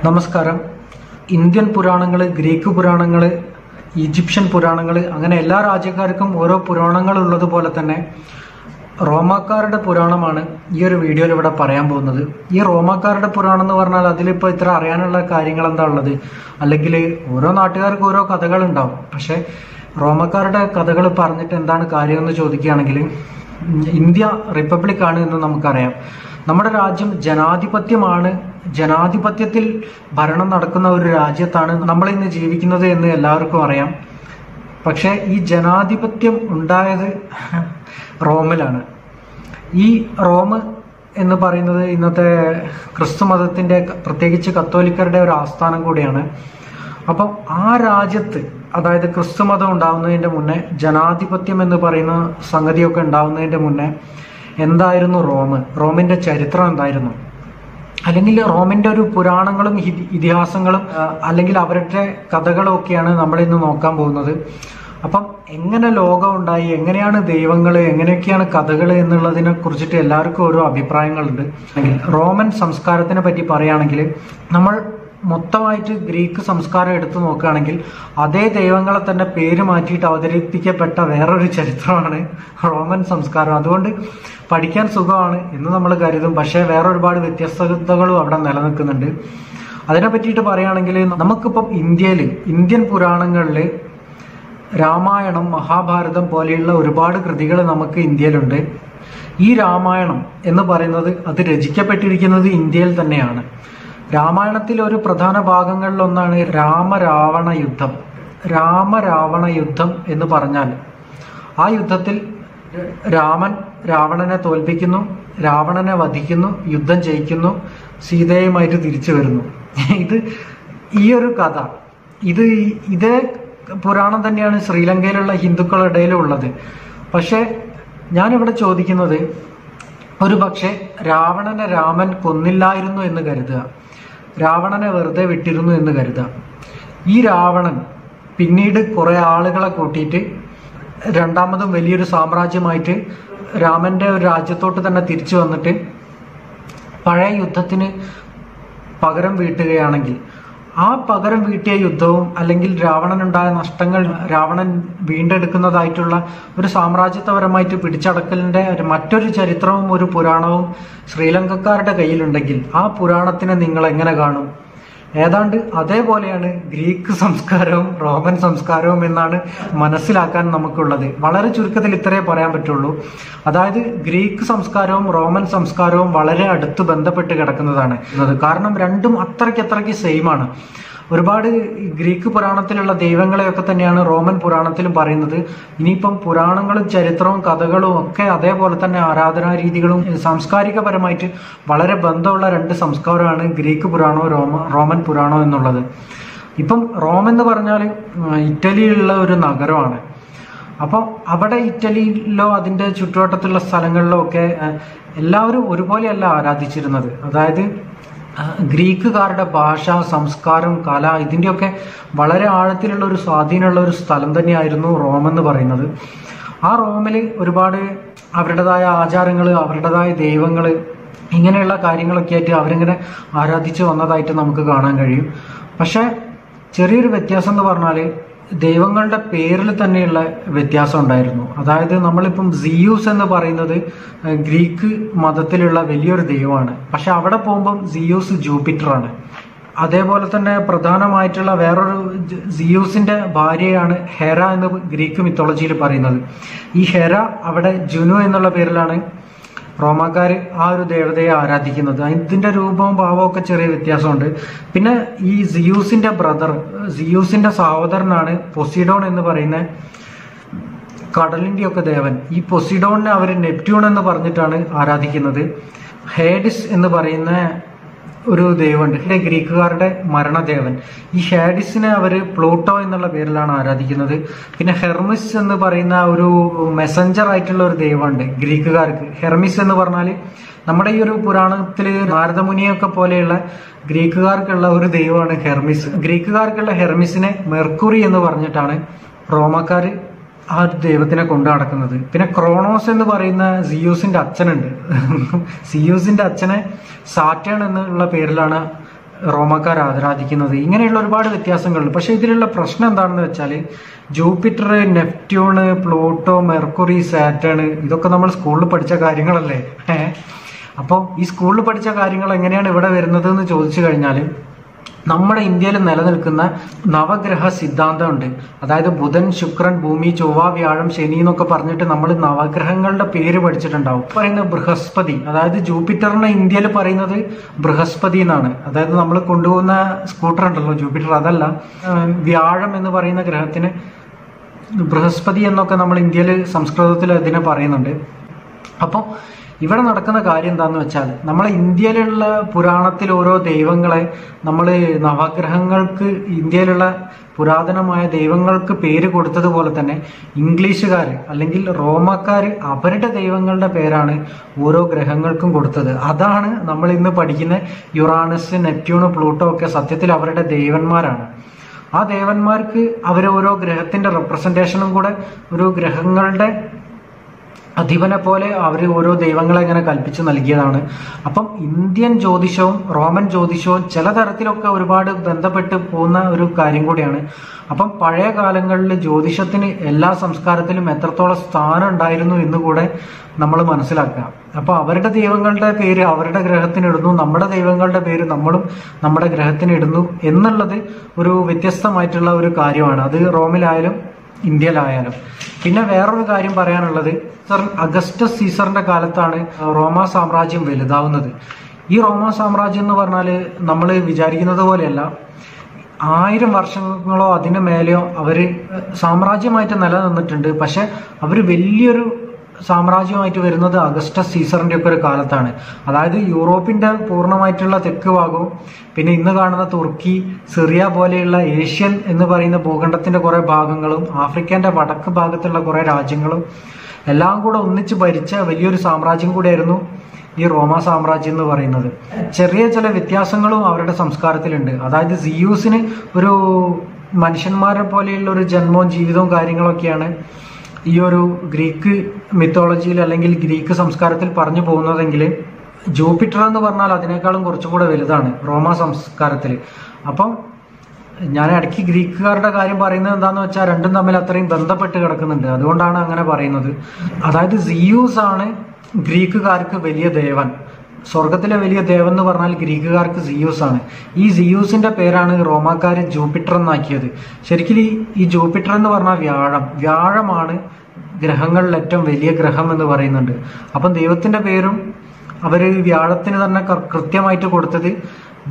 നമസ്കാരം. ഇന്ത്യൻ പുരാണങ്ങൾ, ഗ്രീക്ക് പുരാണങ്ങൾ, ഈജിപ്ഷ്യൻ പുരാണങ്ങൾ, അങ്ങനെ എല്ലാ രാജ്യക്കാർക്കും ഓരോ പുരാണങ്ങൾ ഉള്ളതുപോലെ തന്നെ റോമാക്കാരുടെ പുരാണമാണ് ഈ ഒരു വീഡിയോയിൽ ഇവിടെ പറയാൻ പോകുന്നത്. ഈ റോമാക്കാരുടെ പുരാണം എന്ന് പറഞ്ഞാൽ അതിലിപ്പോൾ ഇത്ര അറിയാനുള്ള കാര്യങ്ങൾ എന്താ ഉള്ളത്? അല്ലെങ്കിൽ ഓരോ നാട്ടുകാർക്ക് ഓരോ കഥകളുണ്ടാവും. പക്ഷെ റോമാക്കാരുടെ കഥകൾ പറഞ്ഞിട്ട് എന്താണ് കാര്യമെന്ന് ചോദിക്കുകയാണെങ്കിൽ, ഇന്ത്യ റിപ്പബ്ലിക് ആണ് എന്ന് നമുക്കറിയാം. നമ്മുടെ രാജ്യം ജനാധിപത്യമാണ്. ജനാധിപത്യത്തിൽ ഭരണം നടക്കുന്ന ഒരു രാജ്യത്താണ് നമ്മൾ ഇന്ന് ജീവിക്കുന്നത് എന്ന് എല്ലാവർക്കും അറിയാം. പക്ഷേ ഈ ജനാധിപത്യം ഉണ്ടായത് റോമിലാണ്. ഈ റോം എന്ന് പറയുന്നത് ഇന്നത്തെ ക്രിസ്തു മതത്തിൻ്റെ, പ്രത്യേകിച്ച് കത്തോലിക്കരുടെ ഒരു ആസ്ഥാനം കൂടിയാണ്. അപ്പം ആ രാജ്യത്ത്, അതായത് ക്രിസ്തു മതം ഉണ്ടാവുന്നതിൻ്റെ മുന്നേ, ജനാധിപത്യം എന്ന് പറയുന്ന സംഗതിയൊക്കെ ഉണ്ടാവുന്നതിൻ്റെ മുന്നേ എന്തായിരുന്നു റോം? റോമിൻ്റെ ചരിത്രം എന്തായിരുന്നു? അല്ലെങ്കിൽ റോമിൻ്റെ ഒരു പുരാണങ്ങളും ഇതിഹാസങ്ങളും അല്ലെങ്കിൽ അവരുടെ കഥകളും ഒക്കെയാണ് നമ്മളിന്ന് നോക്കാൻ പോകുന്നത്. അപ്പം എങ്ങനെ ലോകം ഉണ്ടായി, എങ്ങനെയാണ് ദൈവങ്ങൾ, എങ്ങനെയൊക്കെയാണ് കഥകൾ എന്നുള്ളതിനെ കുറിച്ചിട്ട് എല്ലാവർക്കും ഓരോ അഭിപ്രായങ്ങളുണ്ട്. റോമൻ സംസ്കാരത്തിനെ പറ്റി പറയുകയാണെങ്കിൽ, നമ്മൾ മൊത്തമായിട്ട് ഗ്രീക്ക് സംസ്കാരം എടുത്തു നോക്കുകയാണെങ്കിൽ അതേ ദൈവങ്ങളെ തന്നെ പേര് മാറ്റിയിട്ട് അവതരിപ്പിക്കപ്പെട്ട വേറൊരു ചരിത്രമാണ് റോമൻ സംസ്കാരം. അതുകൊണ്ട് പഠിക്കാൻ സുഖമാണ് എന്ന് നമ്മൾ കരുതും. പക്ഷേ വേറെ ഒരുപാട് വ്യത്യസ്തതകളും അവിടെ നിലനിൽക്കുന്നുണ്ട്. അതിനെ പറ്റിയിട്ട് പറയുകയാണെങ്കിൽ, നമുക്കിപ്പം ഇന്ത്യൻ പുരാണങ്ങളിൽ രാമായണം, മഹാഭാരതം പോലെയുള്ള ഒരുപാട് കൃതികൾ നമുക്ക് ഇന്ത്യയിലുണ്ട്. ഈ രാമായണം എന്ന് പറയുന്നത് അത് രചിക്കപ്പെട്ടിരിക്കുന്നത് ഇന്ത്യയിൽ തന്നെയാണ്. രാമായണത്തിൽ ഒരു പ്രധാന ഭാഗങ്ങളിലൊന്നാണ് രാമരാവണ യുദ്ധം. രാമരാവണ യുദ്ധം എന്ന് പറഞ്ഞാൽ, ആ യുദ്ധത്തിൽ രാമൻ രാവണനെ തോൽപ്പിക്കുന്നു, രാവണനെ വധിക്കുന്നു, യുദ്ധം ജയിക്കുന്നു, സീതയുമായിട്ട് തിരിച്ചു വരുന്നു. ഈ ഒരു കഥ, ഇതേ പുരാണം തന്നെയാണ് ശ്രീലങ്കയിലുള്ള ഹിന്ദുക്കളുടെ ഇടയിലും ഉള്ളത്. പക്ഷെ ഞാനിവിടെ ചോദിക്കുന്നത്, ഒരു പക്ഷെ രാവണനെ രാമൻ കൊന്നില്ലായിരുന്നു എന്ന് കരുതുക, രാവണനെ വെറുതെ വിട്ടിരുന്നു എന്ന് കരുതുക. ഈ രാവണൻ പിന്നീട് കുറെ ആളുകളെ കൂട്ടിയിട്ട് രണ്ടാമതും വലിയൊരു സാമ്രാജ്യമായിട്ട് രാമന്റെ ഒരു രാജ്യത്തോട്ട് തന്നെ തിരിച്ചു വന്നിട്ട് പഴയ യുദ്ധത്തിന് പകരം വീട്ടുകയാണെങ്കിൽ, ആ പകരം വീട്ടിയ യുദ്ധവും അല്ലെങ്കിൽ രാവണനുണ്ടായ നഷ്ടങ്ങൾ രാവണൻ വീണ്ടെടുക്കുന്നതായിട്ടുള്ള ഒരു സാമ്രാജ്യത്വപരമായിട്ട് പിടിച്ചടക്കലിന്റെ മറ്റൊരു ചരിത്രവും ഒരു പുരാണവും ശ്രീലങ്കക്കാരുടെ കയ്യിലുണ്ടെങ്കിൽ ആ പുരാണത്തിനെ നിങ്ങൾ എങ്ങനെ കാണും? ഏതാണ്ട് അതേപോലെയാണ് ഗ്രീക്ക് സംസ്കാരവും റോമൻ സംസ്കാരവും എന്നാണ് മനസ്സിലാക്കാൻ നമുക്കുള്ളത്. വളരെ ചുരുക്കത്തിൽ ഇത്രേ പറയാൻ പറ്റുള്ളൂ. അതായത് ഗ്രീക്ക് സംസ്കാരവും റോമൻ സംസ്കാരവും വളരെ അടുത്ത് ബന്ധപ്പെട്ട് കിടക്കുന്നതാണ്. കാരണം രണ്ടും അത്രയ്ക്ക് സെയിം ആണ്. ഒരുപാട് ഗ്രീക്ക് പുരാണത്തിലുള്ള ദൈവങ്ങളെയൊക്കെ തന്നെയാണ് റോമൻ പുരാണത്തിലും പറയുന്നത്. ഇനിയിപ്പം പുരാണങ്ങളും ചരിത്രവും കഥകളും ഒക്കെ അതേപോലെ തന്നെ ആരാധനാ രീതികളും സാംസ്കാരികപരമായിട്ട് വളരെ ബന്ധമുള്ള രണ്ട് സംസ്കാരമാണ് ഗ്രീക്ക് പുരാണവും റോമൻ പുരാണവും എന്നുള്ളത്. ഇപ്പം റോം എന്ന് പറഞ്ഞാൽ ഇറ്റലിയിലുള്ള ഒരു നഗരമാണ്. അപ്പോൾ അവിടെ ഇറ്റലിയിലോ അതിൻ്റെ ചുറ്റുവട്ടത്തുള്ള സ്ഥലങ്ങളിലോ ഒക്കെ എല്ലാവരും ഒരുപോലെയല്ല ആരാധിച്ചിരുന്നത്. അതായത് ഗ്രീക്കുകാരുടെ ഭാഷ, സംസ്കാരം, കല, ഇതിൻ്റെയൊക്കെ വളരെ ആഴത്തിലുള്ള ഒരു സ്വാധീനമുള്ള ഒരു സ്ഥലം തന്നെയായിരുന്നു റോം എന്ന് പറയുന്നത്. ആ റോമിൽ ഒരുപാട് അവരുടേതായ ആചാരങ്ങൾ, അവരുടേതായ ദൈവങ്ങൾ, ഇങ്ങനെയുള്ള കാര്യങ്ങളൊക്കെ ആയിട്ട് അവരിങ്ങനെ ആരാധിച്ച് വന്നതായിട്ട് നമുക്ക് കാണാൻ കഴിയും. പക്ഷേ ചെറിയൊരു വ്യത്യാസം എന്ന് പറഞ്ഞാൽ ദൈവങ്ങളുടെ പേരിൽ തന്നെയുള്ള വ്യത്യാസം ഉണ്ടായിരുന്നു. അതായത് നമ്മളിപ്പം സിയൂസ് എന്ന് പറയുന്നത് ഗ്രീക്ക് മതത്തിലുള്ള വലിയൊരു ദൈവമാണ്. പക്ഷെ അവിടെ പോകുമ്പം സിയൂസ് ജൂപ്പിറ്ററാണ്. അതേപോലെ തന്നെ പ്രധാനമായിട്ടുള്ള വേറൊരു സിയൂസിന്റെ ഭാര്യയാണ് ഹെറ എന്ന് ഗ്രീക്ക് മിത്തോളജിയിൽ പറയുന്നത്. ഈ ഹെറ അവിടെ ജുനു എന്നുള്ള പേരിലാണ് റോമാക്കാർ ആ ഒരു ദേവതയെ ആരാധിക്കുന്നത്. ഇതിന്റെ രൂപവും ഭാവവും ഒക്കെ ചെറിയ വ്യത്യാസമുണ്ട്. പിന്നെ ഈ സിയൂസിന്റെ സഹോദരനാണ് പൊസിഡോൺ എന്ന് പറയുന്ന കടലിന്റെ ഒക്കെ ദേവൻ. ഈ പൊസിഡോണിനെ അവർ നെപ്റ്റ്യൂൺ എന്ന് പറഞ്ഞിട്ടാണ് ആരാധിക്കുന്നത്. ഹേഡിസ് എന്ന് പറയുന്ന ഒരു ദൈവമുണ്ട്, ഗ്രീക്കുകാരുടെ മരണദേവൻ. ഈ ഹേഡിസിനെ അവർ പ്ലൂട്ടോ എന്നുള്ള പേരിലാണ് ആരാധിക്കുന്നത്. പിന്നെ ഹെർമിസ് എന്ന് പറയുന്ന ഒരു മെസഞ്ചർ ആയിട്ടുള്ള ഒരു ദൈവമുണ്ട് ഗ്രീക്കുകാർക്ക്. ഹെർമിസ് എന്ന് പറഞ്ഞാൽ നമ്മുടെ ഈ ഒരു പുരാണത്തിൽ നാരദമുനിയൊക്കെ പോലെയുള്ള ഗ്രീക്കുകാർക്കുള്ള ഒരു ദൈവമാണ് ഹെർമിസ്. ഗ്രീക്കുകാർക്കുള്ള ഹെർമിസിനെ മെർക്കുറി എന്ന് പറഞ്ഞിട്ടാണ് റോമക്കാർ ആ ദൈവത്തിനെ കൊണ്ടു നടക്കുന്നത്. പിന്നെ ക്രോണോസ് എന്ന് പറയുന്ന സിയൂസിന്റെ അച്ഛനുണ്ട്. സിയൂസിന്റെ അച്ഛനെ സാറ്റേൺ എന്നുള്ള പേരിലാണ് റോമാക്കാർ ആരാധിക്കുന്നത്. ഇങ്ങനെയുള്ള ഒരുപാട് വ്യത്യാസങ്ങളുണ്ട്. പക്ഷെ ഇതിലുള്ള പ്രശ്നം എന്താണെന്ന് വെച്ചാൽ ജൂപ്പിറ്റർ, നെപ്റ്റ്യൂണ്, പ്ലൂട്ടോ, മെർക്കുറി, സാറ്റേൺ ഇതൊക്കെ നമ്മൾ സ്കൂളിൽ പഠിച്ച കാര്യങ്ങളല്ലേ. അപ്പോൾ ഈ സ്കൂളിൽ പഠിച്ച കാര്യങ്ങൾ എങ്ങനെയാണ് ഇവിടെ വരുന്നത് എന്ന് ചോദിച്ചു കഴിഞ്ഞാൽ നമ്മുടെ ഇന്ത്യയിൽ നിലനിൽക്കുന്ന നവഗ്രഹ സിദ്ധാന്തമുണ്ട്. അതായത് ബുധൻ, ശുക്രൻ, ഭൂമി, ചൊവ്വ, വ്യാഴം, ശനി എന്നൊക്കെ പറഞ്ഞിട്ട് നമ്മൾ നവഗ്രഹങ്ങളുടെ പേര് പഠിച്ചിട്ടുണ്ടാവും. പറയുന്നത് ബൃഹസ്പതി, അതായത് ജൂപ്പിറ്ററിനെ ഇന്ത്യയിൽ പറയുന്നത് ബൃഹസ്പതി എന്നാണ്. അതായത് നമ്മൾ കൊണ്ടുപോകുന്ന സ്കൂട്ടർ ഉണ്ടല്ലോ ജൂപ്പിറ്റർ, അതല്ല. വ്യാഴം എന്ന് പറയുന്ന ഗ്രഹത്തിന് ബൃഹസ്പതി എന്നൊക്കെ നമ്മൾ ഇന്ത്യയിൽ സംസ്കൃതത്തിൽ അതിനെ പറയുന്നുണ്ട്. അപ്പോൾ ഇവിടെ നടക്കുന്ന കാര്യം എന്താണെന്ന് വെച്ചാൽ നമ്മളെ ഇന്ത്യയിലുള്ള പുരാണത്തിൽ ഓരോ ദൈവങ്ങളെ നമ്മൾ നവഗ്രഹങ്ങൾക്ക്, ഇന്ത്യയിലുള്ള പുരാതനമായ ദൈവങ്ങൾക്ക് പേര് കൊടുത്തതുപോലെ തന്നെ ഇംഗ്ലീഷുകാർ അല്ലെങ്കിൽ റോമാക്കാർ അവരുടെ ദൈവങ്ങളുടെ പേരാണ് ഓരോ ഗ്രഹങ്ങൾക്കും കൊടുത്തത്. അതാണ് നമ്മൾ ഇന്ന് പഠിക്കുന്ന യുറാനസ്, നെപ്റ്റ്യൂണ്, പ്ലൂട്ടോ ഒക്കെ സത്യത്തിൽ അവരുടെ ദേവന്മാരാണ്. ആ ദേവന്മാർക്ക് അവർ ഓരോ ഗ്രഹത്തിന്റെ റെപ്രസെന്റേഷനും കൂടെ ഒരു ഗ്രഹങ്ങളുടെ അധിപനെ പോലെ അവർ ഓരോ ദൈവങ്ങളെ ഇങ്ങനെ കൽപ്പിച്ചു നൽകിയതാണ്. അപ്പം ഇന്ത്യൻ ജ്യോതിഷവും റോമൻ ജ്യോതിഷവും ചില തരത്തിലൊക്കെ ഒരുപാട് ബന്ധപ്പെട്ട് പോകുന്ന ഒരു കാര്യം കൂടിയാണ്. അപ്പം പഴയ കാലങ്ങളിൽ ജ്യോതിഷത്തിന് എല്ലാ സംസ്കാരത്തിലും എത്രത്തോളം സ്ഥാനം ഉണ്ടായിരുന്നു എന്ന് കൂടെ നമ്മൾ മനസ്സിലാക്കുക. അപ്പോൾ അവരുടെ ദൈവങ്ങളുടെ പേര് അവരുടെ ഗ്രഹത്തിന് ഇടുന്നു, നമ്മുടെ ദൈവങ്ങളുടെ പേര് നമ്മളും നമ്മുടെ ഗ്രഹത്തിന് ഇടുന്നു എന്നുള്ളത് ഒരു വ്യത്യസ്തമായിട്ടുള്ള ഒരു കാര്യമാണ്. അത് റോമിലായാലും ഇന്ത്യയിലായാലും. പിന്നെ വേറൊരു കാര്യം പറയാനുള്ളത്, അഗസ്റ്റസ് സീസറിന്റെ കാലത്താണ് റോമാ സാമ്രാജ്യം വലുതാവുന്നത്. ഈ റോമാ സാമ്രാജ്യം എന്ന് പറഞ്ഞാൽ നമ്മൾ വിചാരിക്കുന്നത് പോലെയല്ല. 1000 വർഷങ്ങളോ അതിന് മേലെയോ അവർ സാമ്രാജ്യമായിട്ട് നിലനിന്നിട്ടുണ്ട്. പക്ഷെ അവർ വലിയൊരു സാമ്രാജ്യമായിട്ട് വരുന്നത് അഗസ്റ്റസ് സീസറിന്റെ ഒക്കെ ഒരു കാലത്താണ്. അതായത് യൂറോപ്പിന്റെ പൂർണ്ണമായിട്ടുള്ള തെക്ക് ഭാഗവും പിന്നെ ഇന്ന് കാണുന്ന തുർക്കി, സിറിയ പോലെയുള്ള ഏഷ്യൻ എന്ന് പറയുന്ന ഭൂഖണ്ഡത്തിന്റെ കുറെ ഭാഗങ്ങളും ആഫ്രിക്കന്റെ വടക്ക് ഭാഗത്തുള്ള കുറെ രാജ്യങ്ങളും എല്ലാം കൂടെ ഒന്നിച്ച് ഭരിച്ച വലിയൊരു സാമ്രാജ്യം കൂടെയായിരുന്നു ഈ റോമാ സാമ്രാജ്യം എന്ന് പറയുന്നത്. ചെറിയ ചില വ്യത്യാസങ്ങളും അവരുടെ സംസ്കാരത്തിലുണ്ട്. അതായത് സിയൂസിന് ഒരു മനുഷ്യന്മാരെ പോലെയുള്ള ഒരു ജന്മവും ജീവിതവും കാര്യങ്ങളൊക്കെയാണ് ഈ ഒരു ഗ്രീക്ക് മിത്തോളജിയിൽ അല്ലെങ്കിൽ ഗ്രീക്ക് സംസ്കാരത്തിൽ പറഞ്ഞു പോകുന്നതെങ്കിൽ ജൂപ്പിറ്റർ എന്ന് പറഞ്ഞാൽ അതിനേക്കാളും കുറച്ചും കൂടെ വലുതാണ് റോമാ സംസ്കാരത്തിൽ. അപ്പം ഞാൻ ഇടയ്ക്ക് ഗ്രീക്കുകാരുടെ കാര്യം പറയുന്നത് എന്താണെന്ന് വെച്ചാൽ രണ്ടും തമ്മിൽ അത്രയും ബന്ധപ്പെട്ട് കിടക്കുന്നുണ്ട്. അതുകൊണ്ടാണ് അങ്ങനെ പറയുന്നത്. അതായത് സിയൂസ് ആണ് ഗ്രീക്കുകാർക്ക് വലിയ ദേവൻ. സ്വർഗത്തിലെ വലിയ ദേവൻ എന്ന് പറഞ്ഞാൽ ഗ്രീക്കുകാർക്ക് സിയൂസ് ആണ്. ഈ സിയൂസിന്റെ പേരാണ് റോമാക്കാർ ജൂപ്പിറ്റർ എന്നാക്കിയത്. ശരിക്കും ഈ ജൂപ്പിറ്റർ എന്ന് പറഞ്ഞാൽ വ്യാഴമാണ് ഗ്രഹങ്ങളിൽ ഏറ്റവും വലിയ ഗ്രഹം എന്ന് പറയുന്നുണ്ട്. അപ്പം ദൈവത്തിന്റെ പേരും അവർ വ്യാഴത്തിന് തന്നെ കൃത്യമായിട്ട് കൊടുത്തത്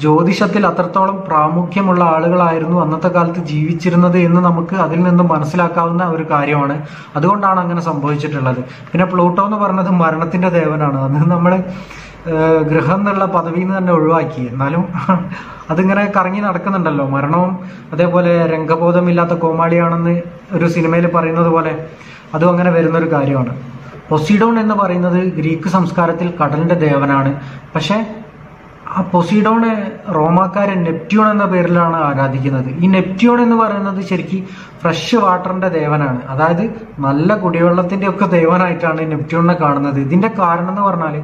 ജ്യോതിഷത്തിൽ അത്രത്തോളം പ്രാമുഖ്യമുള്ള ആളുകളായിരുന്നു അന്നത്തെ കാലത്ത് ജീവിച്ചിരുന്നത് എന്ന് നമുക്ക് അതിൽ നിന്നും മനസ്സിലാക്കാവുന്ന ഒരു കാര്യമാണ്. അതുകൊണ്ടാണ് അങ്ങനെ സംഭവിച്ചിട്ടുള്ളത്. പിന്നെ പ്ലൂട്ടോ എന്ന് പറഞ്ഞത് മരണത്തിന്റെ ദേവനാണ്. അത് നമ്മൾ ഗ്രഹം എന്നുള്ള പദവിയിൽ നിന്ന് തന്നെ ഒഴിവാക്കി. എന്നാലും അതിങ്ങനെ കറങ്ങി നടക്കുന്നുണ്ടല്ലോ. മരണവും അതേപോലെ രംഗബോധമില്ലാത്ത കോമാളിയാണെന്ന് ഒരു സിനിമയിൽ പറയുന്നത് പോലെ അതും അങ്ങനെ വരുന്നൊരു കാര്യമാണ്. പൊസീഡോൺ എന്ന് പറയുന്നത് ഗ്രീക്ക് സംസ്കാരത്തിൽ കടലിന്റെ ദേവനാണ്. പക്ഷെ ആ പൊസീഡോണ് റോമാക്കാരെ നെപ്റ്റ്യൂൺ എന്ന പേരിലാണ് ആരാധിക്കുന്നത്. ഈ നെപ്റ്റ്യൂൺ എന്ന് പറയുന്നത് ശരിക്കും ഫ്രഷ് വാട്ടറിന്റെ ദേവനാണ്. അതായത് നല്ല കുടിവെള്ളത്തിന്റെ ഒക്കെ ദേവനായിട്ടാണ് നെപ്റ്റ്യൂണിനെ കാണുന്നത്. ഇതിന്റെ കാരണം എന്ന് പറഞ്ഞാൽ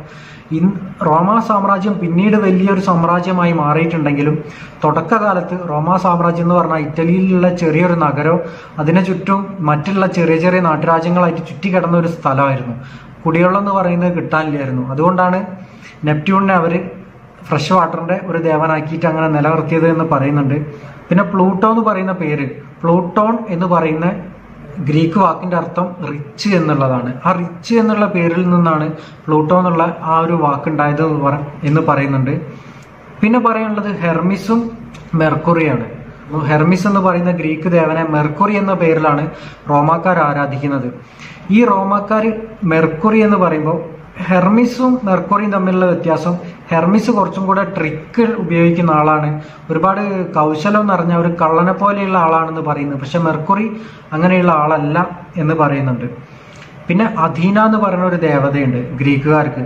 റോമാ സാമ്രാജ്യം പിന്നീട് വലിയൊരു സാമ്രാജ്യമായി മാറിയിട്ടുണ്ടെങ്കിലും തുടക്കകാലത്ത് റോമാ സാമ്രാജ്യം എന്ന് പറഞ്ഞാൽ ഇറ്റലിയിലുള്ള ചെറിയൊരു നഗരവും അതിനെ ചുറ്റും മറ്റുള്ള ചെറിയ ചെറിയ നാട്ടുരാജ്യങ്ങളായിട്ട് ചുറ്റിക്കിടന്ന ഒരു സ്ഥലമായിരുന്നു. കുടിവെള്ളം എന്ന് പറയുന്നത് കിട്ടാനില്ലായിരുന്നു. അതുകൊണ്ടാണ് നെപ്റ്റ്യൂണിനെ അവർ ഫ്രഷ് വാട്ടറിന്റെ ഒരു ദേവനാക്കിയിട്ട് അങ്ങനെ നിലനിർത്തിയത് എന്ന് പറയുന്നുണ്ട്. പിന്നെ പ്ലൂട്ടോ എന്ന് പറയുന്ന പേര്, പ്ലൂട്ടോൺ എന്ന് പറയുന്ന ഗ്രീക്ക് വാക്കിന്റെ അർത്ഥം റിച്ച് എന്നുള്ളതാണ്. ആ റിച്ച് എന്നുള്ള പേരിൽ നിന്നാണ് പ്ലൂട്ടോ എന്നുള്ള ആ ഒരു വാക്കുണ്ടായത് എന്ന് പറയുന്നുണ്ട്. പിന്നെ പറയാനുള്ളത് ഹെർമിസും മെർക്കുറിയാണ്. ഹെർമിസ് എന്ന് പറയുന്ന ഗ്രീക്ക് ദേവനെ മെർക്കുറി എന്ന പേരിലാണ് റോമാക്കാർ ആരാധിക്കുന്നത്. ഈ റോമാക്കാർ മെർക്കുറി എന്ന് പറയുമ്പോൾ ഹെർമിസും മെർക്കുറിയും തമ്മിലുള്ള വ്യത്യാസം, ഹെർമിസ് കുറച്ചും കൂടെ ട്രിക്ക് ഉപയോഗിക്കുന്ന ആളാണ്, ഒരുപാട് കൗശലം നിറഞ്ഞ ഒരു കള്ളനെ പോലെയുള്ള ആളാണെന്ന് പറയുന്നത്. പക്ഷെ മെർക്കുറി അങ്ങനെയുള്ള ആളല്ല എന്ന് പറയുന്നുണ്ട്. പിന്നെ അധീന എന്ന് പറയുന്ന ഒരു ദേവതയുണ്ട് ഗ്രീക്കുകാർക്ക്.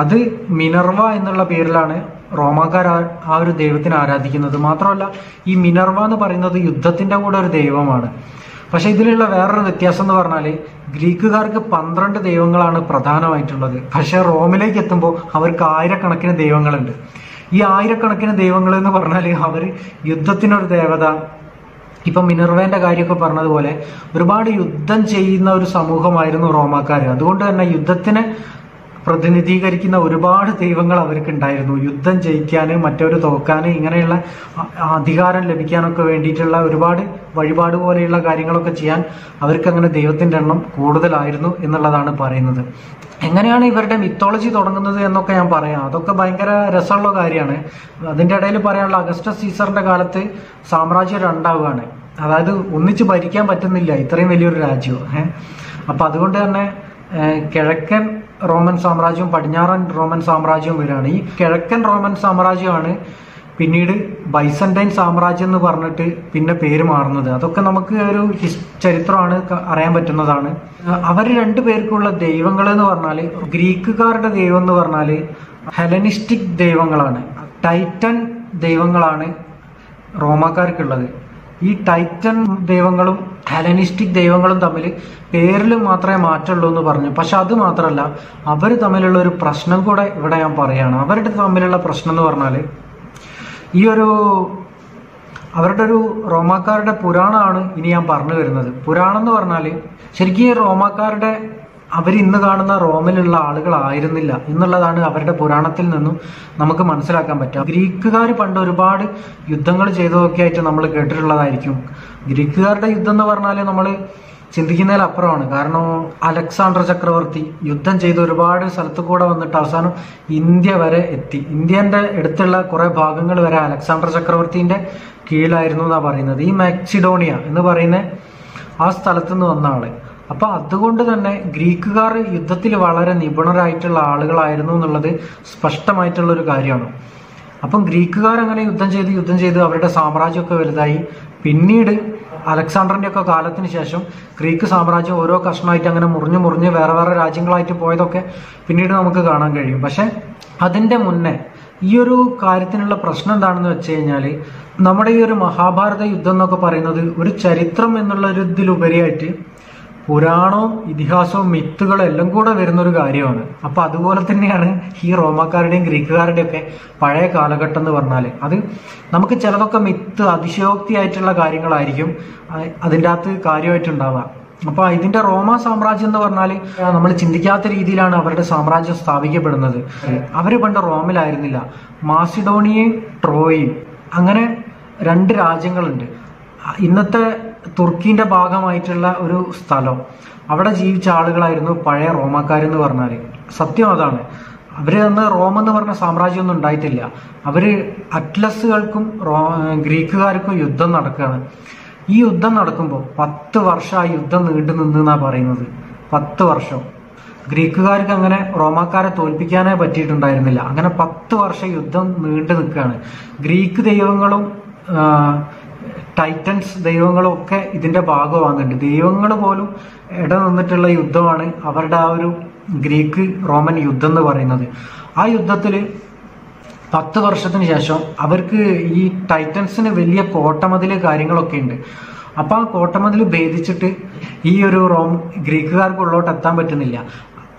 അത് മിനർവ എന്നുള്ള പേരിലാണ് റോമാക്കാർ ആ ഒരു ദൈവത്തിനെ ആരാധിക്കുന്നത്. മാത്രമല്ല ഈ മിനർവ എന്ന് പറയുന്നത് യുദ്ധത്തിന്റെ കൂടെ ഒരു ദൈവമാണ്. പക്ഷെ ഇതിലുള്ള വേറൊരു വ്യത്യാസം എന്ന് പറഞ്ഞാൽ ഗ്രീക്കുകാർക്ക് 12 ദൈവങ്ങളാണ് പ്രധാനമായിട്ടുള്ളത്. പക്ഷെ റോമിലേക്ക് എത്തുമ്പോൾ അവർക്ക് ആയിരക്കണക്കിന് ദൈവങ്ങളുണ്ട്. ഈ ഈ ആയിരക്കണക്കിന് ദൈവങ്ങൾ എന്ന് പറഞ്ഞാൽ അവർ യുദ്ധത്തിനൊരു ദേവത. ഇപ്പം മിനർവേന്റെ കാര്യമൊക്കെ പറഞ്ഞതുപോലെ ഒരുപാട് യുദ്ധം ചെയ്യുന്ന ഒരു സമൂഹമായിരുന്നു റോമാക്കാർ. അതുകൊണ്ട് തന്നെ യുദ്ധത്തിനെ പ്രതിനിധീകരിക്കുന്ന ഒരുപാട് ദൈവങ്ങൾ അവർക്ക് ഉണ്ടായിരുന്നു. യുദ്ധം ജയിക്കാന്, മറ്റൊരു തോക്കാന്, ഇങ്ങനെയുള്ള അധികാരം ലഭിക്കാനൊക്കെ വേണ്ടിയിട്ടുള്ള ഒരുപാട് വഴിപാട് പോലെയുള്ള കാര്യങ്ങളൊക്കെ ചെയ്യാൻ അവർക്ക് അങ്ങനെ ദൈവത്തിന്റെ എണ്ണം കൂടുതലായിരുന്നു എന്നുള്ളതാണ് പറയുന്നത്. എങ്ങനെയാണ് ഇവരുടെ മിത്തോളജി തുടങ്ങുന്നത് എന്നൊക്കെ ഞാൻ പറയാം. അതൊക്കെ ഭയങ്കര രസമുള്ള കാര്യമാണ്. അതിന്റെ ഇടയിൽ പറയാനുള്ള അഗസ്റ്റസ് സീസറിന്റെ കാലത്ത് സാമ്രാജ്യം രണ്ടാവുകയാണ്. അതായത് ഒന്നിച്ച് ഭരിക്കാൻ പറ്റുന്നില്ല ഇത്രയും വലിയൊരു രാജ്യം. അപ്പൊ അതുകൊണ്ട് തന്നെ കിഴക്കൻ റോമൻ സാമ്രാജ്യവും പടിഞ്ഞാറൻ റോമൻ സാമ്രാജ്യവും വരികയാണ്. ഈ കിഴക്കൻ റോമൻ സാമ്രാജ്യമാണ് പിന്നീട് ബൈസന്റൈൻ സാമ്രാജ്യം എന്ന് പറഞ്ഞിട്ട് പിന്നെ പേര് മാറുന്നത്. അതൊക്കെ നമുക്ക് ഒരു ചരിത്രമാണ് അറിയാൻ പറ്റുന്നതാണ്. അവർ രണ്ടുപേർക്കുള്ള ദൈവങ്ങൾ എന്ന് പറഞ്ഞാൽ, ഗ്രീക്കുകാരുടെ ദൈവം എന്ന് പറഞ്ഞാൽ ഹെലനിസ്റ്റിക് ദൈവങ്ങളാണ്. ടൈറ്റൻ ദൈവങ്ങളാണ് റോമാക്കാർക്കുള്ളത്. ഈ ടൈറ്റൻ ദൈവങ്ങളും ഹെലനിസ്റ്റിക് ദൈവങ്ങളും തമ്മിൽ പേരിൽ മാത്രമേ മാറ്റമുള്ളൂ എന്ന് പറഞ്ഞു. പക്ഷെ അത് മാത്രമല്ല, അവർ തമ്മിലുള്ള ഒരു പ്രശ്നം കൂടെ ഇവിടെ ഞാൻ പറയുകയാണ്. അവരുടെ തമ്മിലുള്ള പ്രശ്നം എന്ന് പറഞ്ഞാൽ, ഈ ഒരു അവരുടെ ഒരു റോമാക്കാരുടെ പുരാണമാണ് ഇനി ഞാൻ പറഞ്ഞു വരുന്നത്. പുരാണം എന്ന് പറഞ്ഞാൽ ശരിക്കും റോമാക്കാരുടെ അവർ ഇന്ന് കാണുന്ന റോമിലുള്ള ആളുകളായിരുന്നില്ല എന്നുള്ളതാണ് അവരുടെ പുരാണത്തിൽ നിന്നും നമുക്ക് മനസ്സിലാക്കാൻ പറ്റുക. ഗ്രീക്കുകാർ പണ്ട് ഒരുപാട് യുദ്ധങ്ങൾ ചെയ്തതൊക്കെ ആയിട്ട് നമ്മൾ കേട്ടിട്ടുള്ളതായിരിക്കും. ഗ്രീക്കുകാരുടെ യുദ്ധം എന്ന് പറഞ്ഞാൽ നമ്മൾ ചിന്തിക്കുന്നതിലപ്പുറമാണ്. കാരണം അലക്സാണ്ടർ ചക്രവർത്തി യുദ്ധം ചെയ്ത് ഒരുപാട് സ്ഥലത്ത് കൂടെ വന്നിട്ട് അവസാനം ഇന്ത്യ വരെ എത്തി. ഇന്ത്യന്റെ അടുത്തുള്ള കുറെ ഭാഗങ്ങൾ വരെ അലക്സാണ്ടർ ചക്രവർത്തിന്റെ കീഴിലായിരുന്നു എന്നാണ് പറയുന്നത്. ഈ മാക്സിഡോണിയ എന്ന് പറയുന്ന ആ സ്ഥലത്ത് നിന്ന് വന്ന ആള്. അപ്പൊ അതുകൊണ്ട് തന്നെ ഗ്രീക്കുകാർ യുദ്ധത്തിൽ വളരെ നിപുണരായിട്ടുള്ള ആളുകളായിരുന്നു എന്നുള്ളത് സ്പഷ്ടമായിട്ടുള്ള ഒരു കാര്യമാണ്. അപ്പം ഗ്രീക്കുകാർ അങ്ങനെ യുദ്ധം ചെയ്ത് അവരുടെ സാമ്രാജ്യമൊക്കെ വലുതായി. പിന്നീട് അലക്സാണ്ടറിന്റെ ഒക്കെ കാലത്തിന് ശേഷം ഗ്രീക്ക് സാമ്രാജ്യം ഓരോ കഷ്ണമായിട്ട് അങ്ങനെ മുറിഞ്ഞ് വേറെ വേറെ രാജ്യങ്ങളായിട്ട് പോയതൊക്കെ പിന്നീട് നമുക്ക് കാണാൻ കഴിയും. പക്ഷെ അതിന്റെ മുന്നേ ഈ ഒരു കാര്യത്തിനുള്ള പ്രശ്നം എന്താണെന്ന് വെച്ച് കഴിഞ്ഞാൽ, നമ്മുടെ ഈ ഒരു മഹാഭാരത യുദ്ധം എന്നൊക്കെ പറയുന്നത് ഒരു ചരിത്രം എന്നുള്ള ഒരു ഇതിലുപരിയായിട്ട് പുരാണവും ഇതിഹാസവും മിത്തുകളും എല്ലാം കൂടെ വരുന്നൊരു കാര്യമാണ്. അപ്പൊ അതുപോലെ തന്നെയാണ് ഈ റോമാക്കാരുടെയും ഗ്രീക്കുകാരുടെയും ഒക്കെ പഴയ കാലഘട്ടം എന്ന് പറഞ്ഞാൽ. അത് നമുക്ക് ചിലതൊക്കെ മിത്ത്, അതിശയോക്തിയായിട്ടുള്ള കാര്യങ്ങളായിരിക്കും അതിൻ്റെ അകത്ത് കാര്യമായിട്ടുണ്ടാവുക. അപ്പൊ ഇതിന്റെ റോമ സാമ്രാജ്യം എന്ന് പറഞ്ഞാൽ നമ്മൾ ചിന്തിക്കാത്ത രീതിയിലാണ് അവരുടെ സാമ്രാജ്യം സ്ഥാപിക്കപ്പെടുന്നത്. അവര് പണ്ട് റോമിലായിരുന്നില്ല, മാസിഡോണിയയും ട്രോയും അങ്ങനെ രണ്ട് രാജ്യങ്ങളുണ്ട്. ഇന്നത്തെ തുർക്കിന്റെ ഭാഗമായിട്ടുള്ള ഒരു സ്ഥലം, അവിടെ ജീവിച്ച ആളുകളായിരുന്നു പഴയ റോമാക്കാരെന്ന് പറഞ്ഞാൽ. സത്യം അതാണ്. അവര് അന്ന് റോം എന്ന് പറഞ്ഞ സാമ്രാജ്യമൊന്നും ഉണ്ടായിട്ടില്ല. അവര് അറ്റ്ലസുകൾക്കും ഗ്രീക്കുകാർക്കും യുദ്ധം നടക്കുകയാണ്. ഈ യുദ്ധം നടക്കുമ്പോൾ 10 വർഷം ആ യുദ്ധം നീണ്ടു നിന്നാ പറയുന്നത്. 10 വർഷം ഗ്രീക്കുകാർക്ക് അങ്ങനെ റോമാക്കാരെ തോൽപ്പിക്കാനേ പറ്റിയിട്ടുണ്ടായിരുന്നില്ല. അങ്ങനെ 10 വർഷം യുദ്ധം നീണ്ടു നിൽക്കുകയാണ്. ഗ്രീക്ക് ദൈവങ്ങളും ടൈറ്റൻസ് ദൈവങ്ങളും ഒക്കെ ഇതിന്റെ ഭാഗമാകുന്നുണ്ട്. ദൈവങ്ങൾ പോലും നിന്നിട്ടുള്ള യുദ്ധമാണ് അവരുടെ ആ ഒരു ഗ്രീക്ക് റോമൻ യുദ്ധം എന്ന് പറയുന്നത്. ആ യുദ്ധത്തിൽ 10 വർഷത്തിന് ശേഷം അവർക്ക് ഈ ടൈറ്റൻസിന് വലിയ കോട്ടമതില് കാര്യങ്ങളൊക്കെ ഉണ്ട്. അപ്പൊ ആ കോട്ടമതിൽ ഭേദിച്ചിട്ട് ഈ ഒരു ഗ്രീക്കുകാർക്കുള്ളോട്ട് എത്താൻ പറ്റുന്നില്ല.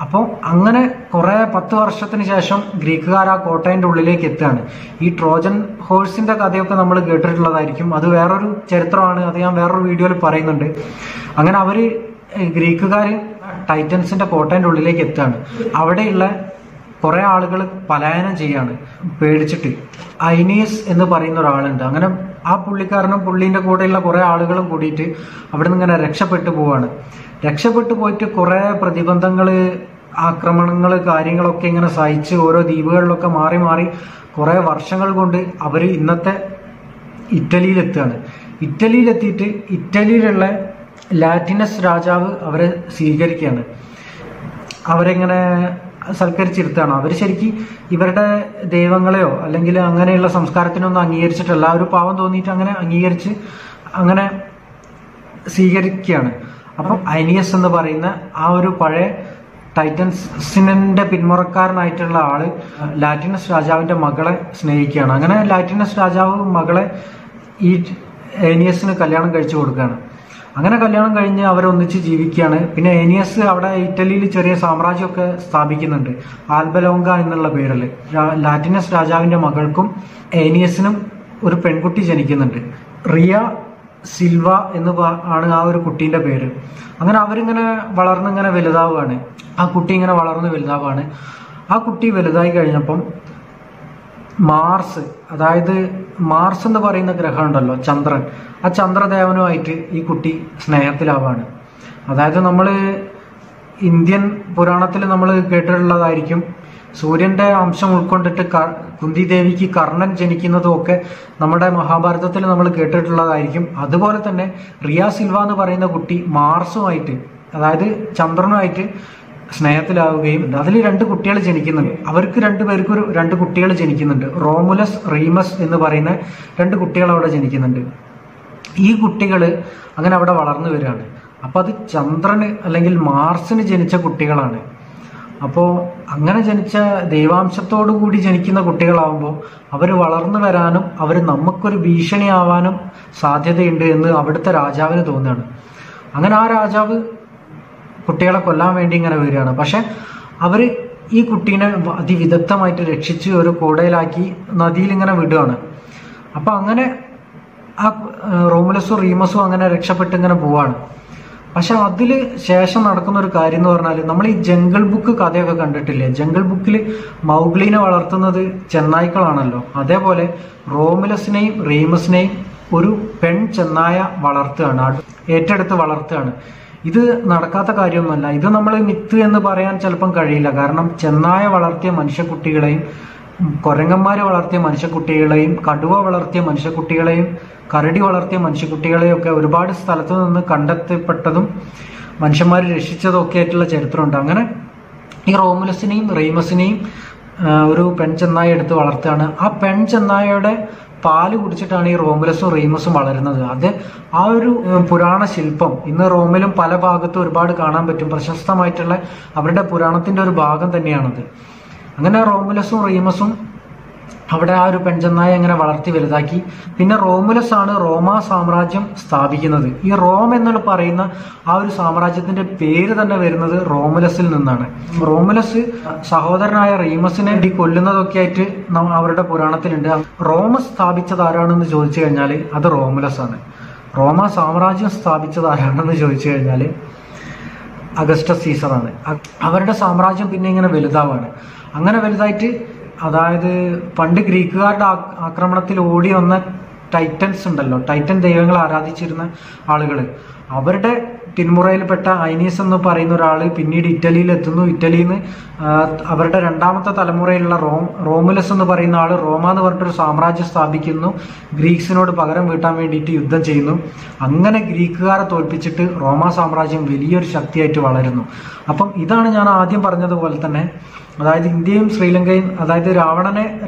അപ്പോൾ അങ്ങനെ കുറെ 10 വർഷത്തിന് ശേഷം ഗ്രീക്കുകാർ ആ കോട്ടയുടെ ഉള്ളിലേക്ക് എത്തുകയാണ്. ഈ ട്രോജൻ ഹോഴ്സിന്റെ കഥയൊക്കെ നമ്മൾ കേട്ടിട്ടുള്ളതായിരിക്കും. അത് വേറൊരു ചരിത്രമാണ്. അത് ഞാൻ വേറൊരു വീഡിയോയിൽ പറയുന്നുണ്ട്. അങ്ങനെ അവര് ഗ്രീക്കുകാർ ടൈറ്റൻസിന്റെ കോട്ടയുടെ ഉള്ളിലേക്ക് എത്തുകയാണ്. അവിടെയുള്ള കുറെ ആളുകൾ പലായനം ചെയ്യാണ് പേടിച്ചിട്ട്. ഐനിയസ് എന്ന് പറയുന്ന ഒരാളുണ്ട്. അങ്ങനെ ആ പുള്ളിക്കാരനും പുള്ളിന്റെ കൂടെയുള്ള കുറെ ആളുകളും കൂടിയിട്ട് അവിടെ നിന്ന് ഇങ്ങനെ രക്ഷപ്പെട്ടു പോവാണ്. രക്ഷപ്പെട്ടു പോയിട്ട് കുറെ പ്രതിബന്ധങ്ങള്, ആക്രമണങ്ങള്, കാര്യങ്ങളൊക്കെ ഇങ്ങനെ സഹിച്ച് ഓരോ ദ്വീപുകളിലൊക്കെ മാറി മാറി കുറെ വർഷങ്ങൾ കൊണ്ട് അവര് ഇന്നത്തെ ഇറ്റലിയിലെത്തുകയാണ്. ഇറ്റലിയിലെത്തിയിട്ട് ഇറ്റലിയിലുള്ള ലാറ്റിനസ് രാജാവ് അവരെ സ്വീകരിക്കുകയാണ്. അവരെങ്ങനെ സൽക്കരിച്ചിരുത്താണ്. അവർ ശരിക്കും ഇവരുടെ ദൈവങ്ങളെയോ അല്ലെങ്കിൽ അങ്ങനെയുള്ള സംസ്കാരത്തിനൊന്നും അംഗീകരിച്ചിട്ടല്ല. ഒരു പാവം തോന്നിയിട്ട് അങ്ങനെ അംഗീകരിച്ച് അങ്ങനെ സ്വീകരിക്കുകയാണ്. അപ്പം ഐനിയസ് എന്ന് പറയുന്ന ആ ഒരു പഴയ ടൈറ്റൻസിന്റെ പിന്മുറക്കാരനായിട്ടുള്ള ആള് ലാറ്റിനസ് രാജാവിന്റെ മകളെ സ്നേഹിക്കുകയാണ്. അങ്ങനെ ലാറ്റിനസ് രാജാവ് മകളെ ഈ ഐനിയസിന് കല്യാണം കഴിച്ചു കൊടുക്കുകയാണ്. അങ്ങനെ കല്യാണം കഴിഞ്ഞ് അവരൊന്നിച്ച് ജീവിക്കുകയാണ്. പിന്നെ ഏനിയസ് അവിടെ ഇറ്റലിയിൽ ചെറിയ സാമ്രാജ്യമൊക്കെ സ്ഥാപിക്കുന്നുണ്ട്, ആൽബലോങ്ക എന്നുള്ള പേരിൽ. ലാറ്റിനസ് രാജാവിന്റെ മകൾക്കും ഏനിയസിനും ഒരു പെൺകുട്ടി ജനിക്കുന്നുണ്ട്. റിയ സിൽവ എന്ന് ആണ് ആ ഒരു കുട്ടീന്റെ പേര്. അങ്ങനെ അവരിങ്ങനെ വളർന്നിങ്ങനെ വലുതാവുകയാണ്. ആ കുട്ടി ഇങ്ങനെ വളർന്ന് വലുതാവുകയാണ്. ആ കുട്ടി വലുതായി കഴിഞ്ഞപ്പം മാർസ്, അതായത് മാർസ് എന്ന് പറയുന്ന ഗ്രഹം ഉണ്ടല്ലോ, ചന്ദ്രൻ, ആ ചന്ദ്രദേവനുമായിട്ട് ഈ കുട്ടി സ്നേഹത്തിലാവാണ്. അതായത് നമ്മൾ ഇന്ത്യൻ പുരാണത്തിൽ നമ്മൾ കേട്ടിട്ടുള്ളതായിരിക്കും, സൂര്യന്റെ അംശം ഉൾക്കൊണ്ടിട്ട് കുന്തി ദേവിക്ക് കർണൻ ജനിക്കുന്നതും ഒക്കെ നമ്മുടെ മഹാഭാരതത്തിൽ നമ്മൾ കേട്ടിട്ടുള്ളതായിരിക്കും. അതുപോലെ തന്നെ റിയ സിൽവ എന്ന് പറയുന്ന കുട്ടി മാർസുമായിട്ട്, അതായത് ചന്ദ്രനുമായിട്ട് സ്നേഹത്തിലാവുകയും അതിൽ 2 കുട്ടികൾ ജനിക്കുന്നുണ്ട്. അവർക്ക് 2 പേർക്കും 2 കുട്ടികൾ ജനിക്കുന്നുണ്ട്. റോമുലസ് റീമസ് എന്ന് പറയുന്ന 2 കുട്ടികൾ അവിടെ ജനിക്കുന്നുണ്ട്. ഈ കുട്ടികൾ അങ്ങനെ അവിടെ വളർന്നു വരികയാണ്. അപ്പോൾ അത് ചന്ദ്രന് അല്ലെങ്കിൽ മാർസിന് ജനിച്ച കുട്ടികളാണ്. അപ്പോൾ അങ്ങനെ ജനിച്ച ദൈവാംശത്തോടു കൂടി ജനിക്കുന്ന കുട്ടികളാവുമ്പോൾ അവർ വളർന്നു വരാനും അവർ നമുക്കൊരു ഭീഷണിയാവാനും സാധ്യതയുണ്ട് എന്ന് അവിടുത്തെ രാജാവിന് തോന്നുകയാണ്. അങ്ങനെ ആ രാജാവ് കുട്ടികളെ കൊല്ലാൻ വേണ്ടി ഇങ്ങനെ വരികയാണ്. പക്ഷെ അവർ ഈ കുട്ടീനെ അതിവിദഗ്ധമായിട്ട് രക്ഷിച്ച് ഒരു കൂടയിലാക്കി നദിയിൽ ഇങ്ങനെ വിടുകയാണ്. അപ്പം അങ്ങനെ ആ റോമുലസും റീമസും അങ്ങനെ രക്ഷപ്പെട്ട് ഇങ്ങനെ പോവാണ്. പക്ഷെ അതിൽ ശേഷം നടക്കുന്ന ഒരു കാര്യം എന്ന് പറഞ്ഞാൽ, നമ്മൾ ഈ ജംഗിൾ ബുക്ക് കഥയൊക്കെ കണ്ടിട്ടില്ലേ? ജംഗിൾ ബുക്കിൽ മൗഗ്ലിനെ വളർത്തുന്നത് ചെന്നായ്ക്കളാണല്ലോ. അതേപോലെ റോമുലസിനെയും റീമസിനെയും ഒരു പെൺ ചെന്നായ വളർത്തുകയാണ്, ഏറ്റെടുത്ത് വളർത്തുകയാണ്. ഇത് നടക്കാത്ത കാര്യമൊന്നുമല്ല. ഇത് നമ്മൾ മിത്ത് എന്ന് പറയാൻ ചിലപ്പം കഴിയില്ല. കാരണം ചെന്നായ വളർത്തിയ മനുഷ്യക്കുട്ടികളെയും കുരങ്ങന്മാരെ വളർത്തിയ മനുഷ്യക്കുട്ടികളെയും കടുവ വളർത്തിയ മനുഷ്യക്കുട്ടികളെയും കരടി വളർത്തിയ മനുഷ്യക്കുട്ടികളെയും ഒക്കെ ഒരുപാട് സ്ഥലത്തു നിന്ന് കണ്ടെത്തപ്പെട്ടതും മനുഷ്യന്മാർ രക്ഷിച്ചതും ഒക്കെ ആയിട്ടുള്ള ചരിത്രമുണ്ട്. അങ്ങനെ ഈ റോമുലസിനെയും റീമസിനെയും ഒരു പെൺചെന്നായ എടുത്ത് വളർത്തുകയാണ്. ആ പെൺചെന്നായയുടെ പാല് കുടിച്ചിട്ടാണ് ഈ റോമുലസും റീമസും വളരുന്നത്. അത് ആ ഒരു പുരാണ ശില്പം ഇന്ന് റോമിലും പല ഭാഗത്തും ഒരുപാട് കാണാൻ പറ്റും. പ്രശസ്തമായിട്ടുള്ള അവരുടെ പുരാണത്തിന്റെ ഒരു ഭാഗം തന്നെയാണത്. അങ്ങനെ റോമുലസും റീമസും അവിടെ ആ ഒരു പെൺചെന്നായ അങ്ങനെ വളർത്തി വലുതാക്കി. പിന്നെ റോമുലസ് ആണ് റോമാ സാമ്രാജ്യം സ്ഥാപിക്കുന്നത്. ഈ റോം എന്നുള്ള പറയുന്ന ആ ഒരു സാമ്രാജ്യത്തിന്റെ പേര് തന്നെ വരുന്നത് റോമുലസിൽ നിന്നാണ്. റോമുലസ് സഹോദരനായ റീമസിനെ കൊല്ലുന്നതൊക്കെ ആയിട്ട് അവരുടെ പുരാണത്തിലുണ്ട്. റോം സ്ഥാപിച്ചത് ആരാണെന്ന് ചോദിച്ചു കഴിഞ്ഞാൽ അത് റോമുലസ് ആണ്. റോമാ സാമ്രാജ്യം സ്ഥാപിച്ചത് ആരാണെന്ന് ചോദിച്ചു കഴിഞ്ഞാൽ അഗസ്റ്റസ് സീസറാണ്. അവരുടെ സാമ്രാജ്യം പിന്നെ ഇങ്ങനെ വലുതാവാണ്. അങ്ങനെ വലുതായിട്ട്, അതായത് പണ്ട് ഗ്രീക്കുകാരുടെ ആക്രമണത്തിൽ ഓടി വന്ന ടൈറ്റൻസ് ഉണ്ടല്ലോ, ടൈറ്റൻ ദൈവങ്ങളെ ആരാധിച്ചിരുന്ന ആളുകൾ, അവരുടെ പിന്മുറയിൽപ്പെട്ട ഐനീസ് എന്ന് പറയുന്ന ഒരാൾ പിന്നീട് ഇറ്റലിയിൽ എത്തുന്നു. ഇറ്റലിയിൽ നിന്ന് അവരുടെ 2ാമത്തെ തലമുറയിലുള്ള റോമുലസ് എന്ന് പറയുന്ന ആൾ റോമ എന്ന് പറഞ്ഞിട്ടൊരു സാമ്രാജ്യം സ്ഥാപിക്കുന്നു. ഗ്രീക്സിനോട് പകരം വീട്ടാൻ വേണ്ടിയിട്ട് യുദ്ധം ചെയ്യുന്നു. അങ്ങനെ ഗ്രീക്കുകാരെ തോൽപ്പിച്ചിട്ട് റോമാ സാമ്രാജ്യം വലിയൊരു ശക്തിയായിട്ട് വളരുന്നു. അപ്പം ഇതാണ് ഞാൻ ആദ്യം പറഞ്ഞതുപോലെ തന്നെ, അതായത് ഇന്ത്യയും ശ്രീലങ്കയും, അതായത്